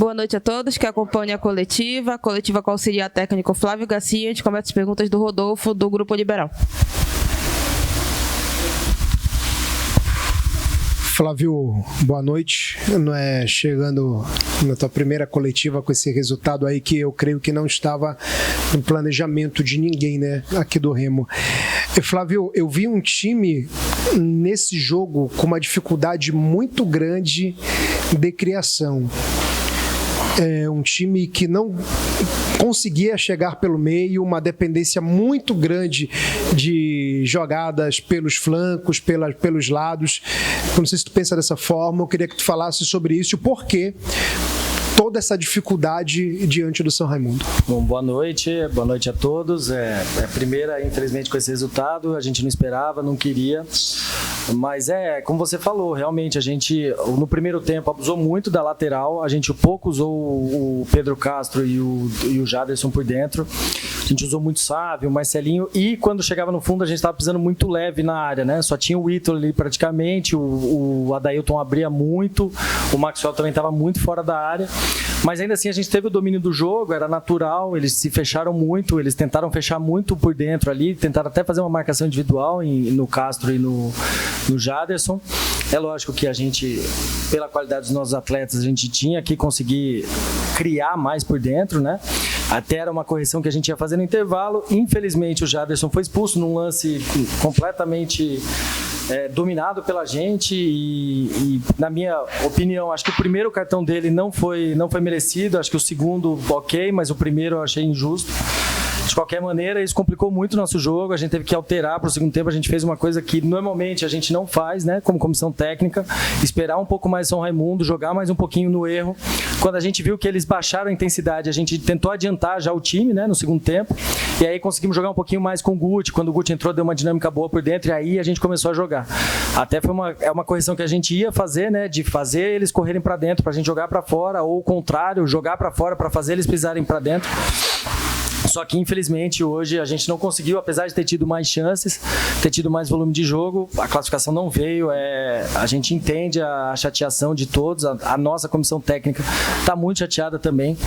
Boa noite a todos que acompanham a coletiva com auxiliar técnico Flávio Garcia. A gente começa as perguntas do Rodolfo, do Grupo Liberal. Flávio, boa noite. Chegando na tua primeira coletiva com esse resultado aí que eu creio que não estava no planejamento de ninguém, né, aqui do Remo. Flávio, eu vi um time nesse jogo com uma dificuldade muito grande de criação. Um time que não conseguia chegar pelo meio, uma dependência muito grande de jogadas pelos flancos, pelos lados. Não sei se tu pensa dessa forma, eu queria que tu falasse sobre isso e o porquê toda essa dificuldade diante do São Raimundo. Bom, boa noite a todos. A primeira, infelizmente, com esse resultado, a gente não esperava, não queria, mas como você falou, realmente a gente no primeiro tempo abusou muito da lateral, a gente pouco usou o Pedro Castro e o Jaderson por dentro, a gente usou muito Sávio, o Marcelinho, e quando chegava no fundo a gente estava pisando muito leve na área, né? Só tinha o Ítalo ali praticamente, o Adailton abria muito, o Maxwell também estava muito fora da área. Mas ainda assim a gente teve o domínio do jogo, era natural, eles se fecharam muito, eles tentaram fechar muito por dentro ali, tentaram até fazer uma marcação individual no Castro e no Jaderson. É lógico que a gente, pela qualidade dos nossos atletas, a gente tinha que conseguir criar mais por dentro, né? Até era uma correção que a gente ia fazer no intervalo. Infelizmente o Jaderson foi expulso num lance completamente dominado pela gente e na minha opinião, acho que o primeiro cartão dele não foi merecido, acho que o segundo ok, mas o primeiro eu achei injusto. De qualquer maneira, isso complicou muito o nosso jogo, a gente teve que alterar para o segundo tempo, a gente fez uma coisa que normalmente a gente não faz, né, como comissão técnica, esperar um pouco mais São Raimundo, jogar mais um pouquinho no erro. Quando a gente viu que eles baixaram a intensidade, a gente tentou adiantar já o time, né, no segundo tempo, e aí conseguimos jogar um pouquinho mais com o Guti. Quando o Guti entrou, deu uma dinâmica boa por dentro, e aí a gente começou a jogar. Até foi uma correção que a gente ia fazer, né, de fazer eles correrem para dentro, para a gente jogar para fora, ou o contrário, jogar para fora para fazer eles pisarem para dentro. Só que, infelizmente, hoje a gente não conseguiu, apesar de ter tido mais chances, ter tido mais volume de jogo, a classificação não veio. A gente entende a chateação de todos, a nossa comissão técnica está muito chateada também.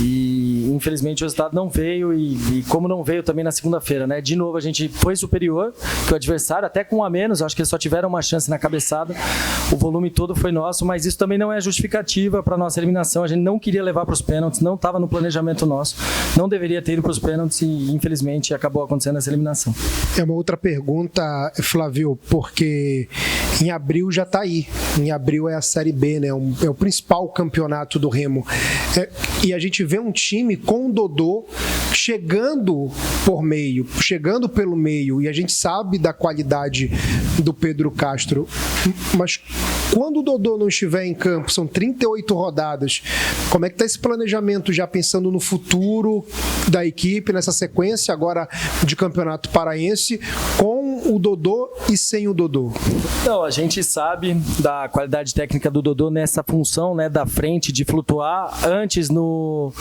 E, infelizmente, o resultado não veio. E como não veio também na segunda-feira, né? De novo, a gente foi superior que o adversário, até com um a menos, acho que eles só tiveram uma chance na cabeçada. O volume todo foi nosso, mas isso também não é justificativa para a nossa eliminação. A gente não queria levar para os pênaltis, não estava no planejamento nosso, não deveria ter ido para os pênaltis e infelizmente acabou acontecendo essa eliminação. É uma outra pergunta, Flávio, porque em abril já está aí. Em abril é a Série B, né? É o principal campeonato do Remo. E a gente vê um time com o Dodô chegando pelo meio, e a gente sabe da qualidade do Pedro Castro, mas quando o Dodô não estiver em campo, são 38 rodadas, como é que está esse planejamento já pensando no futuro da equipe, nessa sequência agora de Campeonato Paraense, com o Dodô e sem o Dodô? Não, a gente sabe da qualidade técnica do Dodô nessa função, né, da frente, de flutuar. Antes, no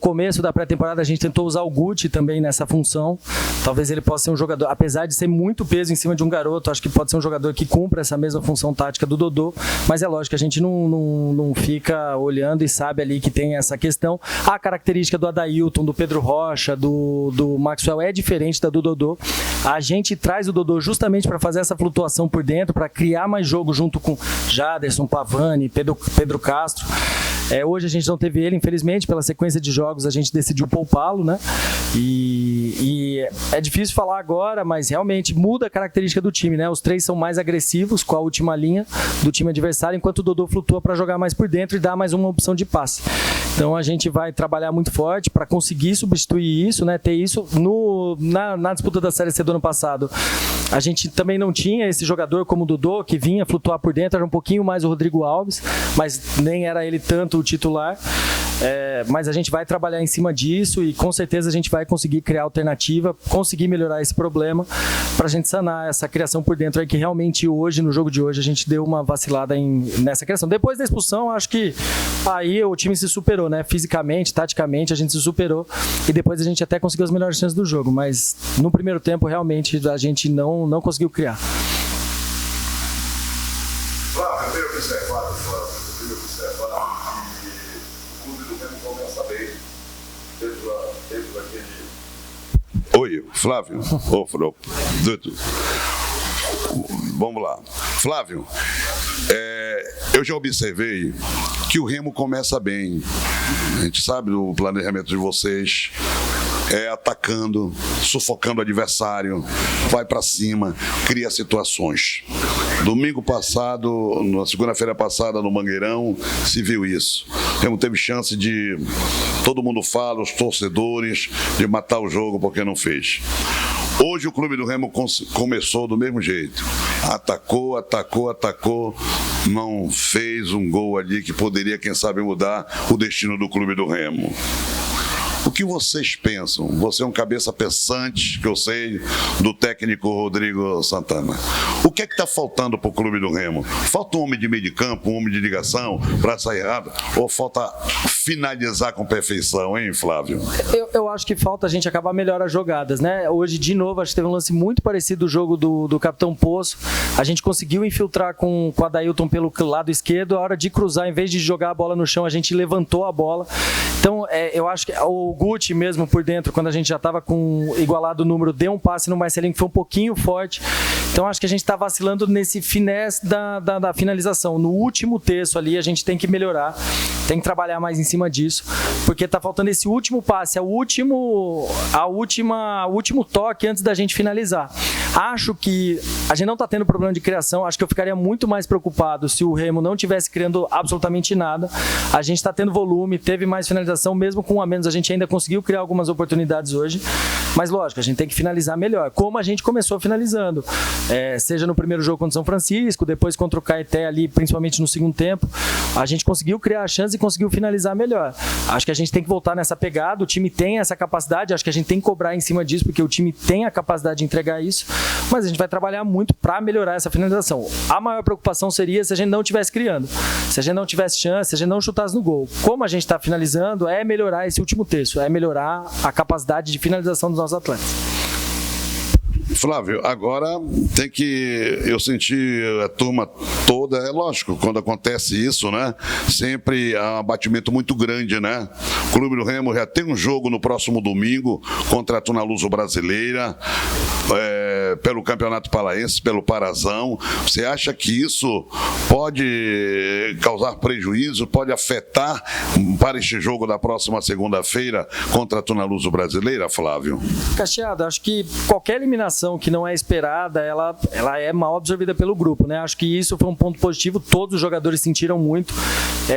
começo da pré-temporada, a gente tentou usar o Guti também nessa função. Talvez ele possa ser um jogador, apesar de ser muito peso em cima de um garoto, acho que pode ser um jogador que cumpra essa mesma função tática do Dodô, mas é lógico que a gente não fica olhando e sabe ali que tem essa questão. A característica do Adailton, do Pedro Rocha, do Maxwell é diferente da do Dodô. A gente traz o Dodô justamente para fazer essa flutuação por dentro, para criar mais jogo junto com Jaderson, Pavani, Pedro Castro. Hoje a gente não teve ele, infelizmente, pela sequência de jogos a gente decidiu poupá-lo, né? E é difícil falar agora, mas realmente muda a característica do time, né? Os três são mais agressivos com a última linha do time adversário, enquanto o Dodô flutua para jogar mais por dentro e dar mais uma opção de passe. Então a gente vai trabalhar muito forte para conseguir substituir isso, né? Ter isso na disputa da Série C do ano passado. A gente também não tinha esse jogador como o Dodô, que vinha flutuar por dentro, era um pouquinho mais o Rodrigo Alves, mas nem era ele tanto o titular. Mas a gente vai trabalhar em cima disso e com certeza a gente vai conseguir criar alternativa, conseguir melhorar esse problema para a gente sanar essa criação por dentro aí, que realmente hoje, no jogo de hoje, a gente deu uma vacilada nessa criação. Depois da expulsão, acho que aí o time se superou, né? Fisicamente, taticamente, a gente se superou e depois a gente até conseguiu as melhores chances do jogo, mas no primeiro tempo realmente a gente não conseguiu criar. Flávio, eu observado saber, dentro daquele... Oi, Flávio. Vamos lá. Flávio, eu já observei que o Remo começa bem. A gente sabe do planejamento de vocês. Atacando, sufocando o adversário, vai para cima, cria situações. Domingo passado, na segunda-feira passada, no Mangueirão, se viu isso. O Remo teve chance de, todo mundo fala, os torcedores, de matar o jogo porque não fez. Hoje o clube do Remo começou do mesmo jeito. Atacou, não fez um gol ali que poderia, quem sabe, mudar o destino do clube do Remo. O que vocês pensam? Você é um cabeça pensante, que eu sei, do técnico Rodrigo Santana. O que é que está faltando para o clube do Remo? Falta um homem de meio de campo, um homem de ligação para sair errado? Ou falta finalizar com perfeição, hein, Flávio? Eu acho que falta a gente acabar melhor as jogadas, né? Hoje, de novo, acho que teve um lance muito parecido do jogo do Capitão Poço. A gente conseguiu infiltrar com o Adailton pelo lado esquerdo. A hora de cruzar, em vez de jogar a bola no chão, a gente levantou a bola. Então, eu acho que o Guti mesmo por dentro, quando a gente já estava com igualado o número, deu um passe no Marcelinho que foi um pouquinho forte. Então acho que a gente está vacilando nesse finesse da finalização. No último terço ali a gente tem que melhorar, tem que trabalhar mais em cima disso, porque está faltando esse último passe, o último toque antes da gente finalizar. Acho que a gente não está tendo problema de criação, acho que eu ficaria muito mais preocupado se o Remo não estivesse criando absolutamente nada. A gente está tendo volume, teve mais finalização, mesmo com um a menos a gente ainda conseguiu criar algumas oportunidades hoje, mas lógico, a gente tem que finalizar melhor, como a gente começou finalizando, seja no primeiro jogo contra o São Francisco, depois contra o Caeté ali, principalmente no segundo tempo, a gente conseguiu criar a chance e conseguiu finalizar melhor. Acho que a gente tem que voltar nessa pegada, o time tem essa capacidade, acho que a gente tem que cobrar em cima disso, porque o time tem a capacidade de entregar isso, mas a gente vai trabalhar muito para melhorar essa finalização. A maior preocupação seria se a gente não estivesse criando, se a gente não tivesse chance, se a gente não chutasse no gol. Como a gente está finalizando, é melhorar esse último terço, é melhorar a capacidade de finalização dos nossos atletas. Flávio, agora tem que... Eu senti a turma toda, é lógico, quando acontece isso, né? Sempre há um abatimento muito grande, né? O Clube do Remo já tem um jogo no próximo domingo contra a Tuna Luso Brasileira, pelo Campeonato Paraense, pelo Parazão. Você acha que isso pode causar prejuízo, pode afetar para este jogo da próxima segunda-feira contra a Tuna Luso Brasileira, Flávio? Cacheado, acho que qualquer eliminação que não é esperada, ela é mal absorvida pelo grupo, né? Acho que isso foi um ponto positivo, todos os jogadores sentiram muito.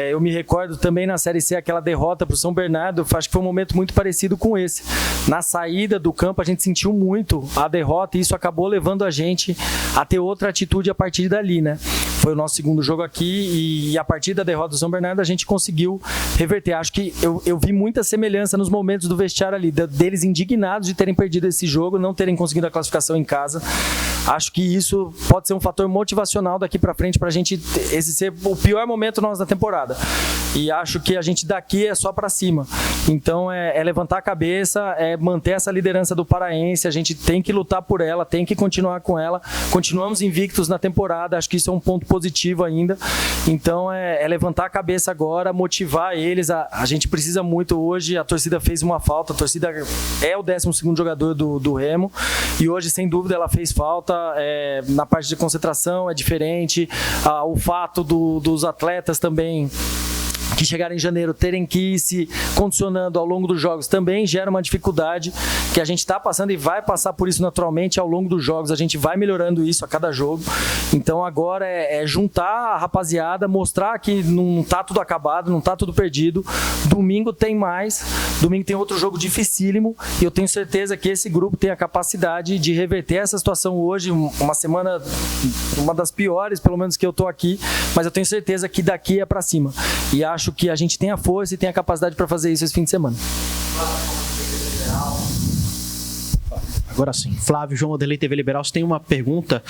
Eu me recordo também na Série C, aquela derrota para o São Bernardo, acho que foi um momento muito parecido com esse. Na saída do campo a gente sentiu muito a derrota e isso acabou levando a gente a ter outra atitude a partir dali, né? Foi o nosso segundo jogo aqui e a partir da derrota do São Bernardo a gente conseguiu reverter. Acho que eu vi muita semelhança nos momentos do vestiário ali, deles indignados de terem perdido esse jogo, não terem conseguido a classificação em casa. Acho que isso pode ser um fator motivacional daqui para frente para a gente, esse ser o pior momento nosso da temporada. E acho que a gente daqui é só para cima. Então é levantar a cabeça, é manter essa liderança do Paraense, a gente tem que lutar por ela, tem que continuar com ela. Continuamos invictos na temporada, acho que isso é um ponto positivo ainda. Então é levantar a cabeça agora, motivar eles. A gente precisa muito hoje, a torcida fez uma falta, a torcida é o 12º jogador do Remo e hoje, sem dúvida, ela fez falta. Na parte de concentração é diferente, o fato dos atletas também que chegaram em janeiro terem que ir se condicionando ao longo dos jogos também gera uma dificuldade que a gente está passando e vai passar por isso naturalmente ao longo dos jogos, a gente vai melhorando isso a cada jogo. Então agora é juntar a rapaziada, mostrar que não está tudo acabado, não está tudo perdido. Domingo tem mais, domingo tem outro jogo dificílimo e eu tenho certeza que esse grupo tem a capacidade de reverter essa situação hoje, uma semana, uma das piores pelo menos que eu estou aqui, mas eu tenho certeza que daqui é para cima e acho que a gente tem a força e tem a capacidade para fazer isso esse fim de semana. Agora sim, Flávio, João Wanderlei, TV Liberal, você tem uma pergunta.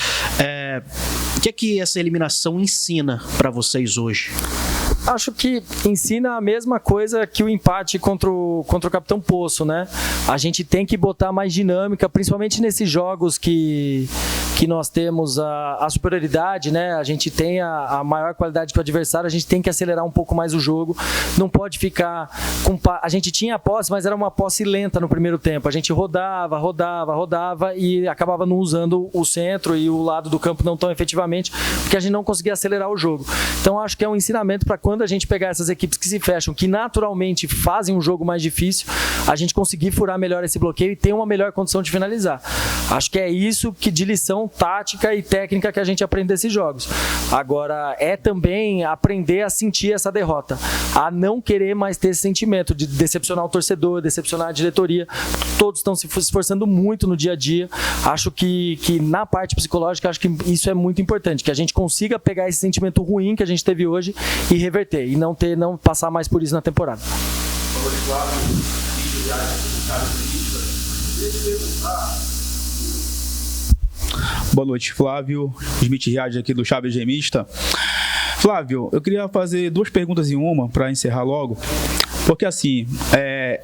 O que é que essa eliminação ensina para vocês hoje? Acho que ensina a mesma coisa que o empate contra o Capitão Poço, né? A gente tem que botar mais dinâmica, principalmente nesses jogos que que nós temos a superioridade, né? A gente tem a maior qualidade que o adversário, a gente tem que acelerar um pouco mais o jogo, não pode ficar com... A gente tinha a posse, mas era uma posse lenta no primeiro tempo, a gente rodava e acabava não usando o centro e o lado do campo não tão efetivamente, porque a gente não conseguia acelerar o jogo. Então acho que é um ensinamento para quando a gente pegar essas equipes que se fecham, que naturalmente fazem um jogo mais difícil, a gente conseguir furar melhor esse bloqueio e ter uma melhor condição de finalizar. Acho que é isso que de lição tática e técnica que a gente aprende desses jogos. Agora, é também aprender a sentir essa derrota, a não querer mais ter esse sentimento de decepcionar o torcedor, decepcionar a diretoria. Todos estão se esforçando muito no dia a dia. Acho que na parte psicológica, acho que isso é muito importante, que a gente consiga pegar esse sentimento ruim que a gente teve hoje e reverter, e não passar mais por isso na temporada. Boa noite, Flávio Smith Riad aqui do Chaves Gemista. Flávio, eu queria fazer 2 perguntas em uma para encerrar logo. Porque assim,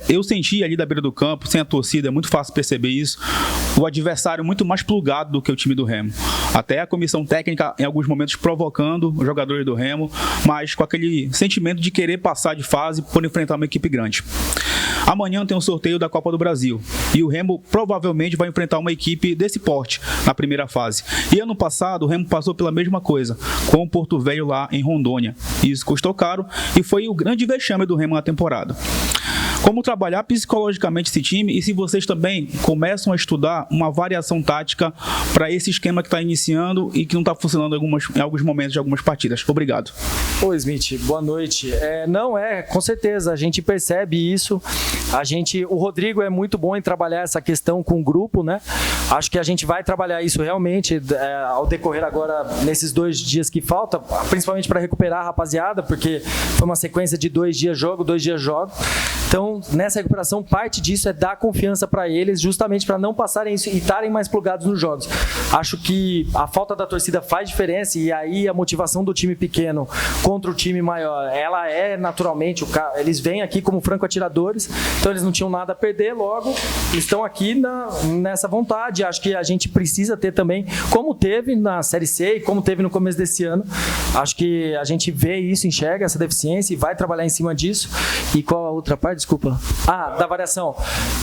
eu senti ali da beira do campo, sem a torcida, é muito fácil perceber isso, o adversário muito mais plugado do que o time do Remo. Até a comissão técnica, em alguns momentos, provocando os jogadores do Remo, mas com aquele sentimento de querer passar de fase por enfrentar uma equipe grande. Amanhã tem um sorteio da Copa do Brasil e o Remo provavelmente vai enfrentar uma equipe desse porte na primeira fase. E ano passado o Remo passou pela mesma coisa, com o Porto Velho lá em Rondônia. Isso custou caro e foi o grande vexame do Remo na temporada. Como trabalhar psicologicamente esse time e se vocês também começam a estudar uma variação tática para esse esquema que está iniciando e que não está funcionando em alguns momentos de algumas partidas. Obrigado. Oi, Smith, boa noite. Com certeza, a gente percebe isso. O Rodrigo é muito bom em trabalhar essa questão com o grupo, né? Acho que a gente vai trabalhar isso realmente ao decorrer agora, nesses 2 dias que falta, principalmente para recuperar a rapaziada, porque foi uma sequência de 2 dias jogo, 2 dias jogo. Então, nessa recuperação, parte disso é dar confiança para eles, justamente para não passarem isso e estarem mais plugados nos jogos. Acho que a falta da torcida faz diferença e aí a motivação do time pequeno contra o time maior, ela é naturalmente, eles vêm aqui como franco-atiradores, então eles não tinham nada a perder, logo eles estão aqui nessa vontade. Acho que a gente precisa ter também, como teve na Série C e como teve no começo desse ano, acho que a gente vê isso, enxerga essa deficiência e vai trabalhar em cima disso. E qual a outra parte? Desculpa. Da variação.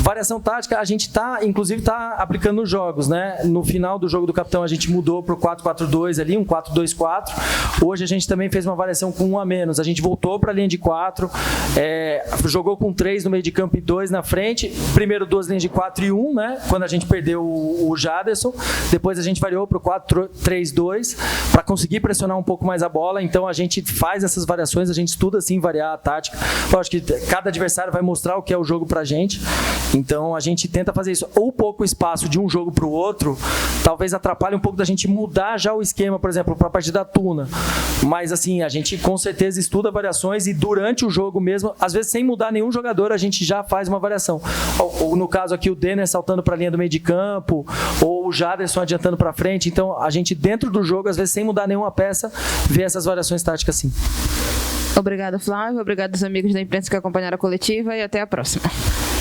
Variação tática, a gente inclusive está aplicando nos jogos, né? No final do jogo do Capitão, a gente mudou para o 4-4-2 ali, um 4-2-4. Hoje a gente também fez uma variação com 1 a menos. A gente voltou para a linha de 4, jogou com 3 no meio de campo e 2 na frente. Primeiro 2 linhas de 4 e 1, né? Quando a gente perdeu o Jaderson. Depois a gente variou para o 4-3-2 para conseguir pressionar um pouco mais a bola. Então a gente faz essas variações, a gente estuda assim variar a tática. Eu acho que cada adversário vai mostrar o que é o jogo pra gente, então a gente tenta fazer isso. Ou pouco espaço de um jogo pro outro talvez atrapalhe um pouco da gente mudar já o esquema, por exemplo, pra partida da Tuna, mas assim, a gente com certeza estuda variações e durante o jogo mesmo, às vezes sem mudar nenhum jogador, a gente já faz uma variação, ou no caso aqui o Denner saltando pra linha do meio de campo, ou o Jaderson adiantando pra frente. Então a gente dentro do jogo, às vezes sem mudar nenhuma peça, vê essas variações táticas sim. Obrigada, Flávio. Obrigado aos amigos da imprensa que acompanharam a coletiva e até a próxima.